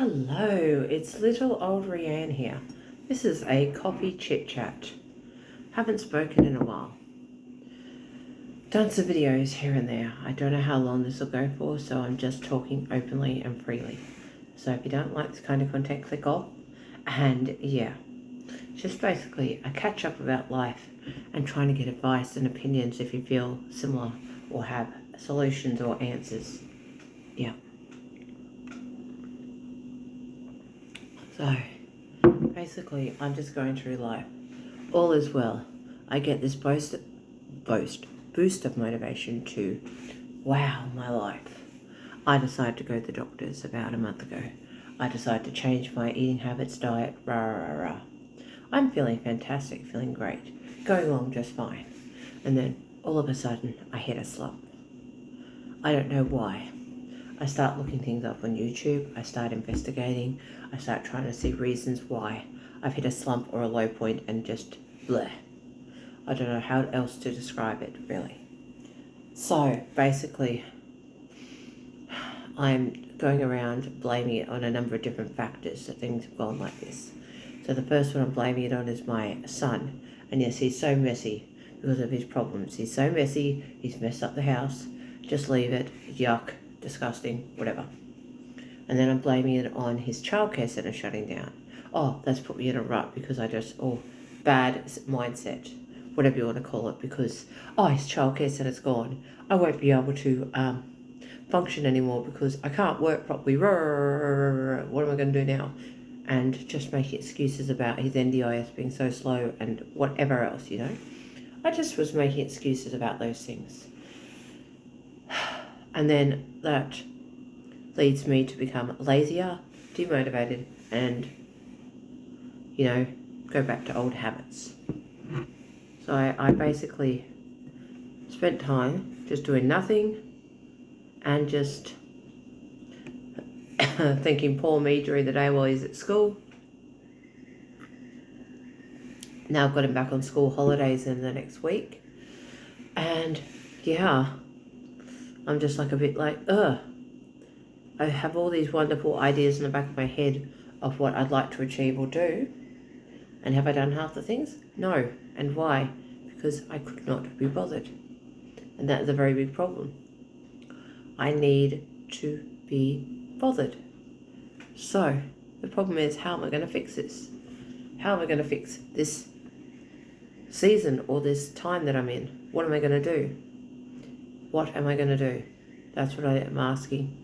Hello, it's little old Rianne here. This is a coffee chit chat. Haven't spoken in a while. Done some videos here and there. I don't know how long this will go for, so I'm just talking openly and freely. So if you don't like this kind of content, click off. And yeah, just basically a catch up about life and trying to get advice and opinions if you feel similar or have solutions or answers. Yeah. So basically, I'm just going through life. All is well. I get this boost of motivation to wow my life. I decided to go to the doctors about a month ago. I decided to change my eating habits, diet, I'm feeling fantastic, feeling great, going along just fine. And then all of a sudden, I hit a slump. I don't know why. I start looking things up on YouTube. I start investigating. I start trying to see reasons why I've hit a slump or a low point and just bleh. I don't know how else to describe it, really. So basically, I'm going around blaming it on a number of different factors that things have gone like this. So the first one I'm blaming it on is my son. And yes, he's so messy because of his problems. He's so messy, he's messed up the house. Just leave it, yuck, disgusting, whatever. And then I'm blaming it on his childcare centre shutting down. Oh, that's put me in a rut because bad mindset, whatever you want to call it, because, his childcare centre's gone. I won't be able to function anymore because I can't work properly. What am I going to do now? And just making excuses about his NDIS being so slow and whatever else, I just was making excuses about those things. And then that leads me to become lazier, demotivated, and, go back to old habits. So I basically spent time just doing nothing and just thinking poor me during the day while he's at school. Now I've got him back on school holidays in the next week. And yeah, I'm just like a bit like, I have all these wonderful ideas in the back of my head of what I'd like to achieve or do. And have I done half the things? No. And why? Because I could not be bothered. And that is a very big problem. I need to be bothered. So the problem is, how am I going to fix this? How am I going to fix this season or this time that I'm in? What am I going to do? What am I going to do? That's what I am asking.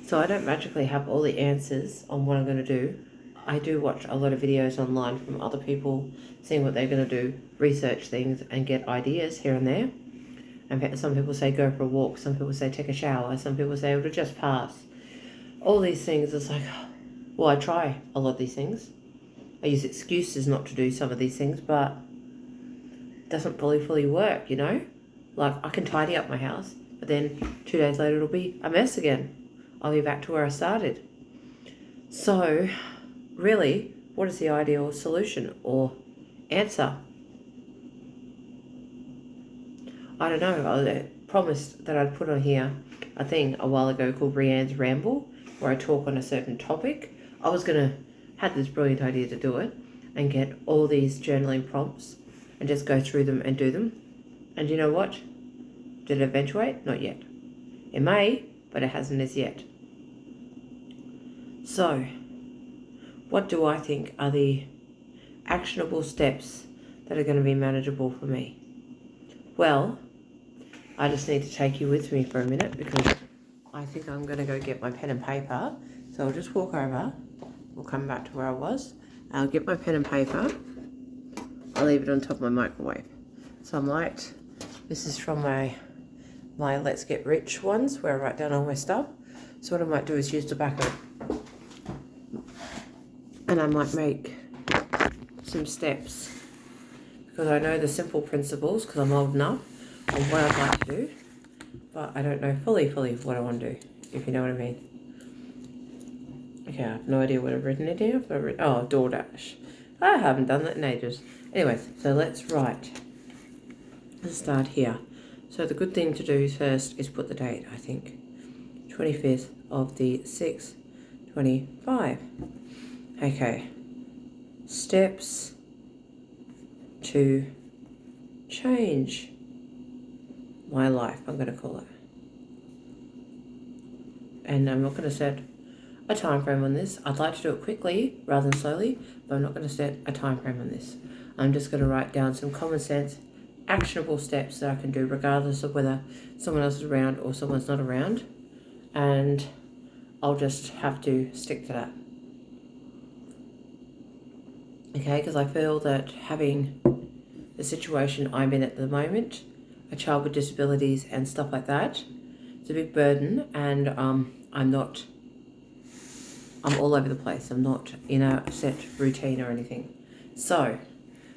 So I don't magically have all the answers on what I'm going to do. I do watch a lot of videos online from other people, seeing what they're going to do, research things and get ideas here and there. And some people say go for a walk, some people say take a shower, some people say it'll just pass. All these things, it's like, well, I try a lot of these things. I use excuses not to do some of these things, but it doesn't fully work, Like, I can tidy up my house, but then 2 days later it'll be a mess again. I'll be back to where I started. So, really, what is the ideal solution or answer? I don't know. I promised that I'd put on here a thing a while ago called Rianne's Ramble, where I talk on a certain topic. I was going to have this brilliant idea to do it and get all these journaling prompts and just go through them and do them. And you know what? Did it eventuate? Not yet. It may, but it hasn't as yet. So, what do I think are the actionable steps that are going to be manageable for me? Well, I just need to take you with me for a minute because I think I'm going to go get my pen and paper. So I'll just walk over. We'll come back to where I was. I'll get my pen and paper. I'll leave it on top of my microwave. So I'm like, this is from my Let's Get Rich ones where I write down all my stuff. So what I might do is use the back of it. And I might make some steps because I know the simple principles because I'm old enough on what I'd like to do, but I don't know fully what I want to do, if you know what I mean. Okay, I have no idea what I've written it down. DoorDash. I haven't done that in ages. Anyways, so let's start here. So the good thing to do first is put the date, I think. 25th of the 6th, 25. Okay. Steps to change my life, I'm going to call it. And I'm not going to set a time frame on this. I'd like to do it quickly rather than slowly, but I'm not going to set a time frame on this. I'm just going to write down some common sense, actionable steps that I can do regardless of whether someone else is around or someone's not around. And I'll just have to stick to that. Okay, because I feel that having the situation I'm in at the moment, a child with disabilities and stuff like that, it's a big burden, and I'm all over the place. I'm not in a set routine or anything. So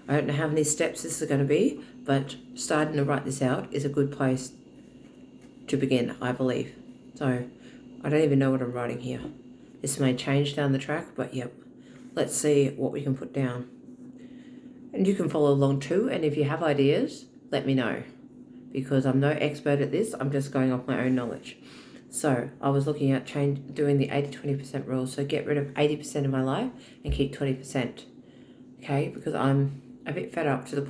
I don't know how many steps this is going to be, but starting to write this out is a good place to begin, I believe. So I don't even know what I'm writing here. This may change down the track, but yep. Let's see what we can put down. And you can follow along too, and if you have ideas, let me know. Because I'm no expert at this, I'm just going off my own knowledge. So I was looking at doing the 80-20% rule. So get rid of 80% of my life and keep 20%. Okay, because I'm a bit fed up to the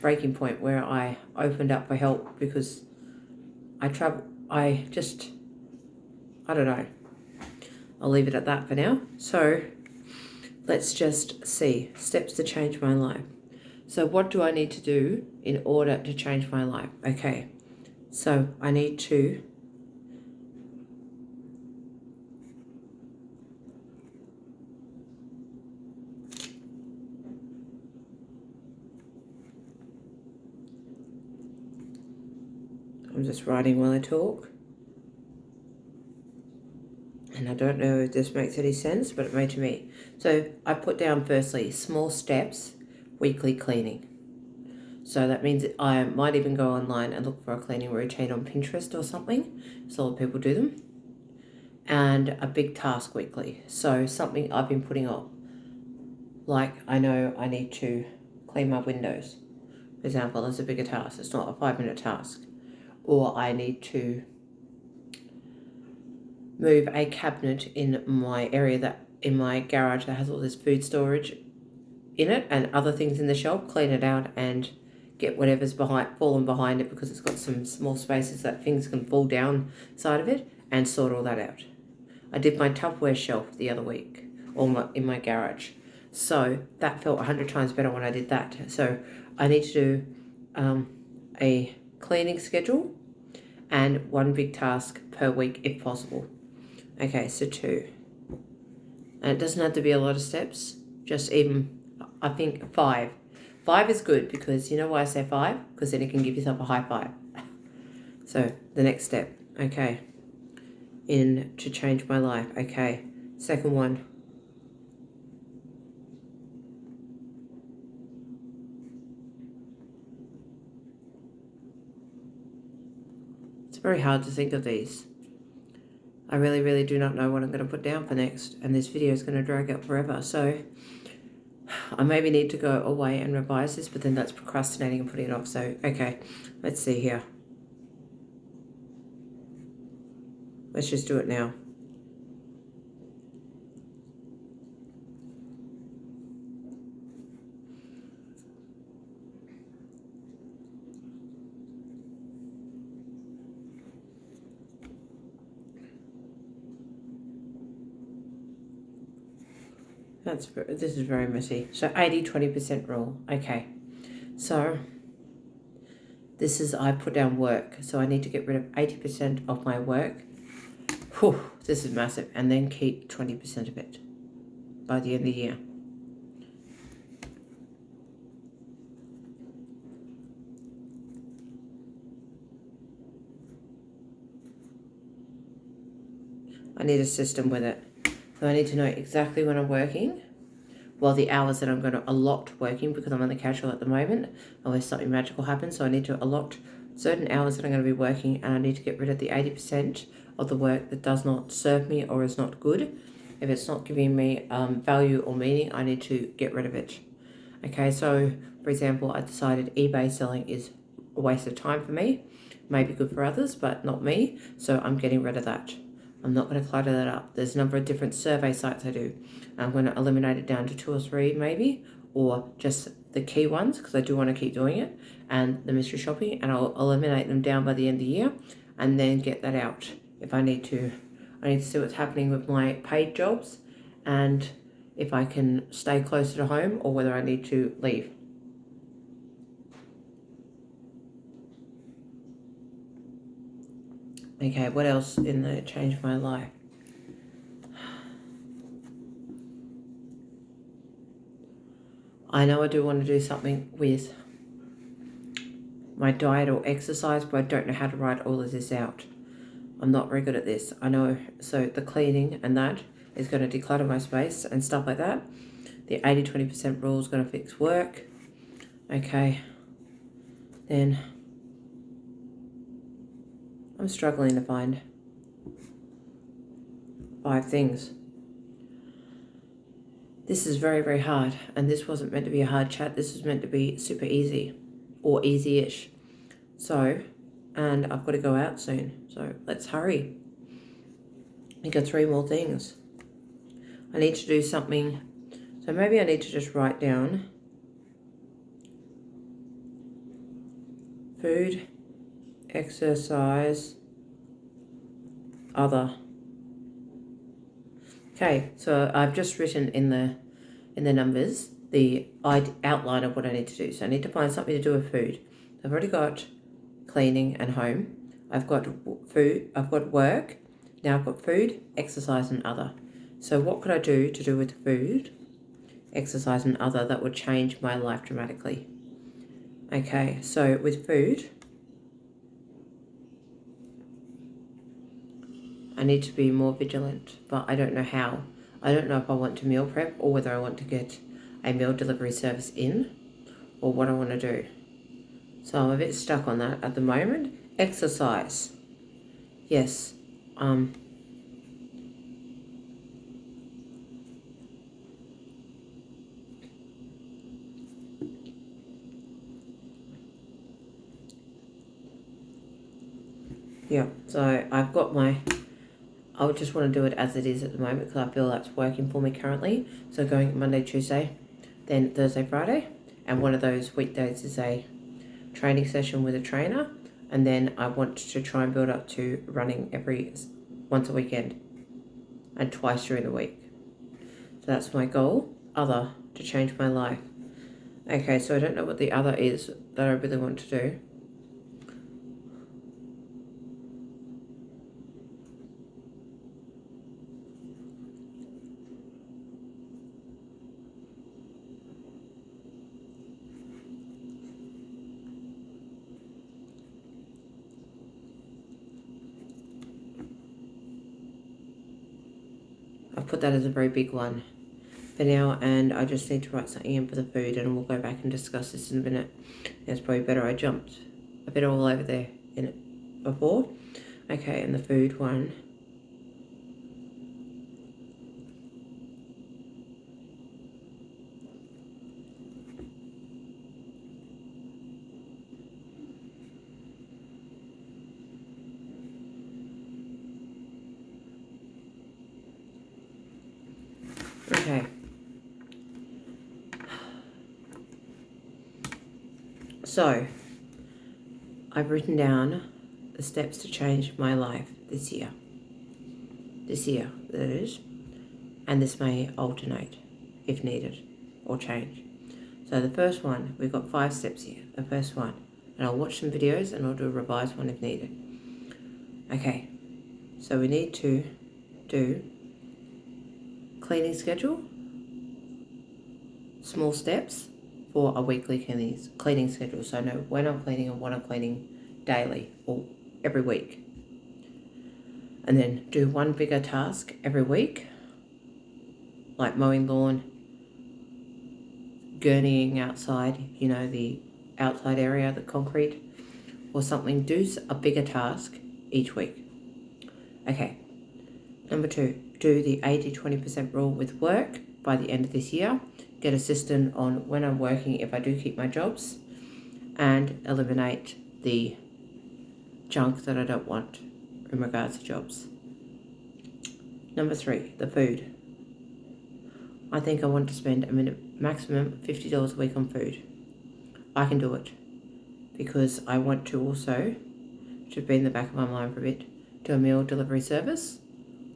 breaking point where I opened up for help because I don't know. I'll leave it at that for now. So let's just see steps to change my life. So what do I need to do in order to change my life? Okay, so I need to I'm just writing while I talk. And I don't know if this makes any sense, but it made to me. So I put down firstly, small steps, weekly cleaning. So that means I might even go online and look for a cleaning routine on Pinterest or something. So a lot of people do them. And a big task weekly. So something I've been putting off. Like I know I need to clean my windows. For example, that's a bigger task. It's not a 5-minute task. Or I need to move a cabinet in my area in my garage that has all this food storage in it and other things in the shelf, clean it out and get whatever's fallen behind it because it's got some small spaces that things can fall down side of it, and sort all that out. I did my Tupperware shelf the other week in my garage. So that felt 100 times better when I did that. So I need to do a cleaning schedule and one big task per week if possible. Okay, so 2. And it doesn't have to be a lot of steps, just even, I think 5. 5 is good because you know why I say 5? Because then you can give yourself a high five. So the next step, okay, to change my life. Okay, second one. It's very hard to think of these. I really, really do not know what I'm going to put down for next, and this video is going to drag out forever. So I maybe need to go away and revise this, but then that's procrastinating and putting it off. So, okay, let's see here. Let's just do it now. This is very messy. So 80-20% rule. Okay. So this is, I put down work. So I need to get rid of 80% of my work. Whew, this is massive. And then keep 20% of it by the end of the year. I need a system with it. So I need to know exactly when I'm working, well, the hours that I'm going to allot working, because I'm on the casual at the moment, unless something magical happens. So I need to allot certain hours that I'm going to be working, and I need to get rid of the 80% of the work that does not serve me or is not good. If it's not giving me value or meaning, I need to get rid of it. Okay, so for example, I decided eBay selling is a waste of time for me. may be good for others, but not me. So I'm getting rid of that. I'm not going to clutter that up. There's a number of different survey sites I do. I'm going to eliminate it down to 2 or 3 maybe, or just the key ones because I do want to keep doing it, and the mystery shopping, and I'll eliminate them down by the end of the year and then get that out if I need to. I need to see what's happening with my paid jobs and if I can stay closer to home or whether I need to leave. Okay, what else in the change my life? I know I do want to do something with my diet or exercise, but I don't know how to write all of this out. I'm not very good at this. I know, so the cleaning and that is going to declutter my space and stuff like that. The 80-20% rule is going to fix work. Okay, then I'm struggling to find 5 things. This is very, very hard, and this wasn't meant to be a hard chat. This was meant to be super easy, or easy-ish. So, and I've got to go out soon, so let's hurry. I got 3 more things. I need to do something, so maybe I need to just write down food, exercise, other. Okay, so I've just written in the numbers the outline of what I need to do. So I need to find something to do with food. I've already got cleaning and home. I've got food. I've got work. Now I've got food, exercise, and other. So what could I do with food, exercise, and other that would change my life dramatically? Okay, so with food, I need to be more vigilant, but I don't know how. I don't know if I want to meal prep or whether I want to get a meal delivery service in or what I want to do. So I'm a bit stuck on that at the moment. Exercise. Yes. Yeah, so I've got I would just want to do it as it is at the moment because I feel that's working for me currently. So going Monday, Tuesday, then Thursday, Friday, and one of those weekdays is a training session with a trainer, and then I want to try and build up to running once a weekend and twice during the week. So that's my goal, other, to change my life. Okay, so I don't know what the other is that I really want to do. I've put that as a very big one for now, and I just need to write something in for the food, and we'll go back and discuss this in a minute. It's probably better I jumped a bit all over there in it before. Okay, and the food one. Okay. So, I've written down the steps to change my life this year. This year, that is. And this may alternate if needed or change. So the first one, we've got 5 steps here. The first one. And I'll watch some videos and I'll do a revised one if needed. Okay. So we need to do cleaning schedule, small steps for a weekly cleaning schedule. So I know when I'm cleaning and what I'm cleaning daily or every week. And then do one bigger task every week, like mowing lawn, gurneying outside, the outside area, the concrete, or something. Do a bigger task each week. Okay. Number 2, do the 80-20% rule with work by the end of this year. Get a system on when I'm working if I do keep my jobs, and eliminate the junk that I don't want in regards to jobs. Number 3, the food. I think I want to spend a maximum $50 a week on food. I can do it because I want to also, should be in the back of my mind for a bit, do a meal delivery service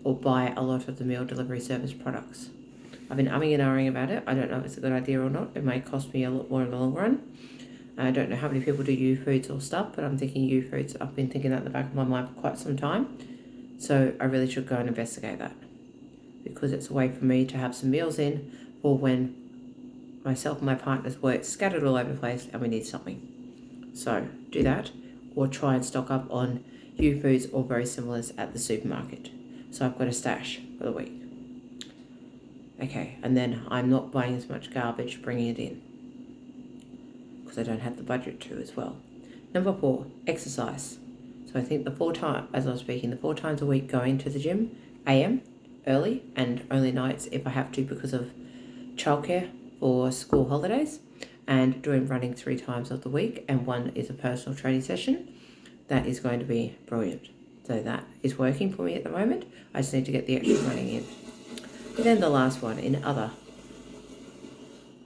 or buy a lot of the meal delivery service products. I've been umming and ahhing about it. I don't know if it's a good idea or not. It may cost me a lot more in the long run. I don't know how many people do YouFoods or stuff, but I'm thinking YouFoods. I've been thinking that in the back of my mind for quite some time. So I really should go and investigate that because it's a way for me to have some meals in for when myself and my partner's work scattered all over the place and we need something. So do that or try and stock up on YouFoods or very similars at the supermarket. So I've got a stash for the week. Okay, and then I'm not buying as much garbage, bringing it in because I don't have the budget to as well. Number 4, exercise. So I think the 4 times a week going to the gym, AM, early, and only nights if I have to because of childcare for school holidays, and doing running 3 times of the week, and 1 is a personal training session. That is going to be brilliant. So that is working for me at the moment. I just need to get the extra running in. And then the last one, in other,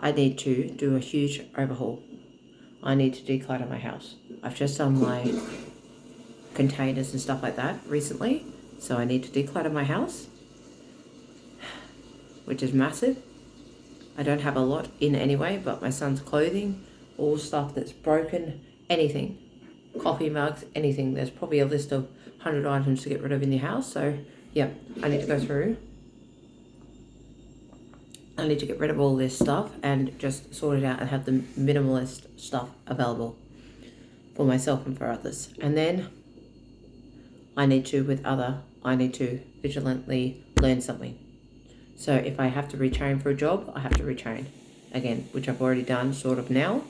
I need to do a huge overhaul. I need to declutter my house. I've just done my containers and stuff like that recently, so I need to declutter my house, which is massive. I don't have a lot in anyway, but my son's clothing, all stuff that's broken, anything, coffee mugs, anything. There's probably a list of 100 items to get rid of in the house. So yeah, I need to go through. I need to get rid of all this stuff and just sort it out and have the minimalist stuff available for myself and for others. And then I need to vigilantly learn something. So if I have to retrain for a job, I have to retrain again, which I've already done sort of now.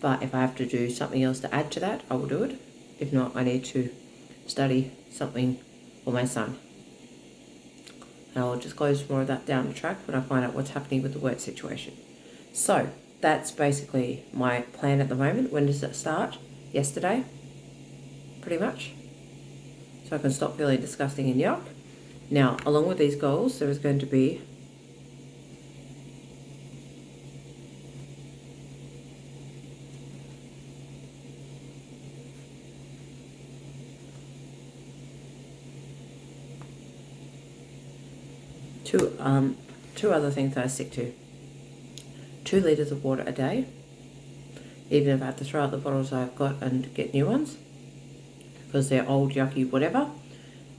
But if I have to do something else to add to that, I will do it. If not, I need to study something for my son. And I'll just close more of that down the track when I find out what's happening with the work situation. So that's basically my plan at the moment. When does it start? Yesterday, pretty much. So I can stop feeling disgusting and yuck. Now, along with these goals, there is going to be two other things that I stick to. 2 litres of water a day, even if I have to throw out the bottles I've got and get new ones because they're old, yucky, whatever.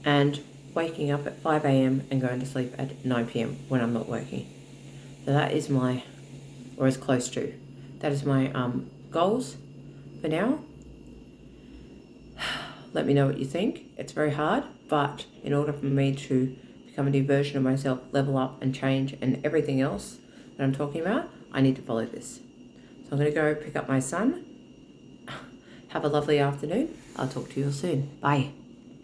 And waking up at 5 a.m. and going to sleep at 9 p.m. when I'm not working. So that is my, or as close to, that is my goals for now. Let me know what you think. It's very hard, but in order for me to become a new version of myself, level up and change and everything else that I'm talking about, I need to follow this. So I'm going to go pick up my son. Have a lovely afternoon. I'll talk to you all soon. Bye.